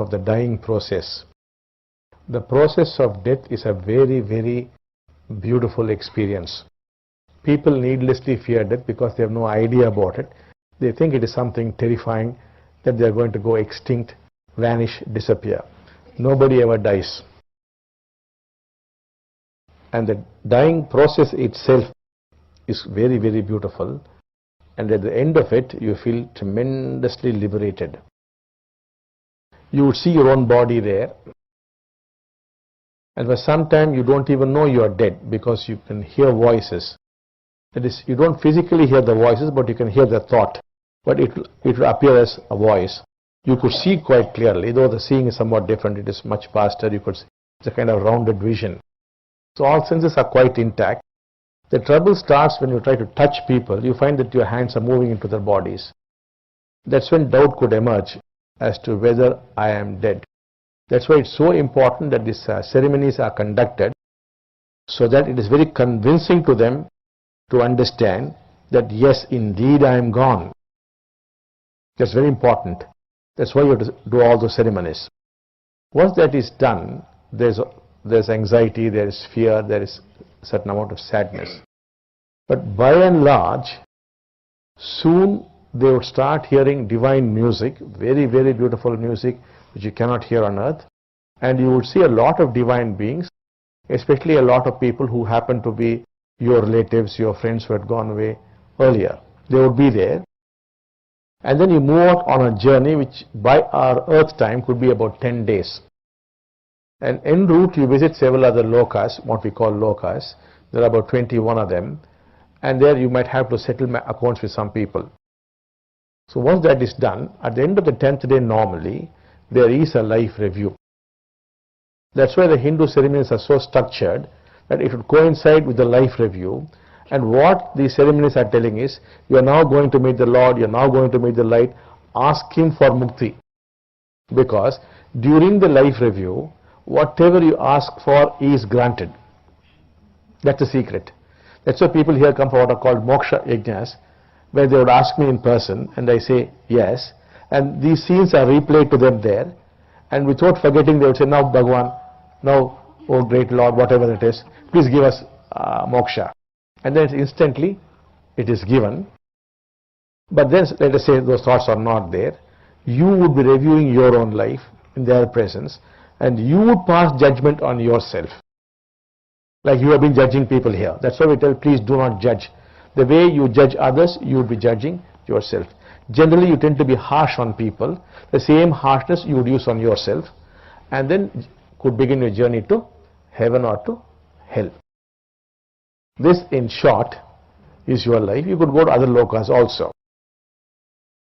of the dying process. The process of death is a very, very beautiful experience. People needlessly fear death because they have no idea about it. They think it is something terrifying, that they are going to go extinct, vanish, disappear. Nobody ever dies. And the dying process itself is very, very beautiful. And at the end of it, you feel tremendously liberated. You would see your own body there. And for some time, you don't even know you are dead because you can hear voices. That is, you don't physically hear the voices, but you can hear the thought. But it will appear as a voice. You could see quite clearly, though the seeing is somewhat different. It is much faster. You could see it's a kind of rounded vision. So all senses are quite intact. The trouble starts when you try to touch people. You find that your hands are moving into their bodies. That's when doubt could emerge as to whether I am dead. That's why it's so important that these ceremonies are conducted so that it is very convincing to them to understand that yes, indeed I am gone. That's very important. That's why you have to do all those ceremonies. Once that is done, there's anxiety, there is fear, there is a certain amount of sadness. But by and large, soon they would start hearing divine music, very, very beautiful music which you cannot hear on earth. And you would see a lot of divine beings, especially a lot of people who happen to be your relatives, your friends who had gone away earlier. They would be there. And then you move out on a journey which by our earth time could be about 10 days. And en route you visit several other lokas, what we call lokas. There are about 21 of them. And there you might have to settle accounts with some people. So once that is done, at the end of the 10th day normally, there is a life review. That's why the Hindu ceremonies are so structured that it would coincide with the life review. And what these ceremonies are telling is, you are now going to meet the Lord, you are now going to meet the light, ask Him for mukti. Because during the life review, whatever you ask for is granted. That's the secret. That's why people here come for what are called Moksha yajnas, where they would ask me in person, and I say yes. And these scenes are replayed to them there. And without forgetting, they would say, now Bhagavan, now, oh great Lord, whatever it is, please give us moksha. And then instantly it is given. But then let us say those thoughts are not there. You would be reviewing your own life in their presence, and you would pass judgment on yourself. Like you have been judging people here. That's why we tell, please do not judge. The way you judge others, you would be judging yourself. Generally you tend to be harsh on people. The same harshness you would use on yourself, and then could begin your journey to heaven or to hell. This in short is your life. You could go to other lokas also.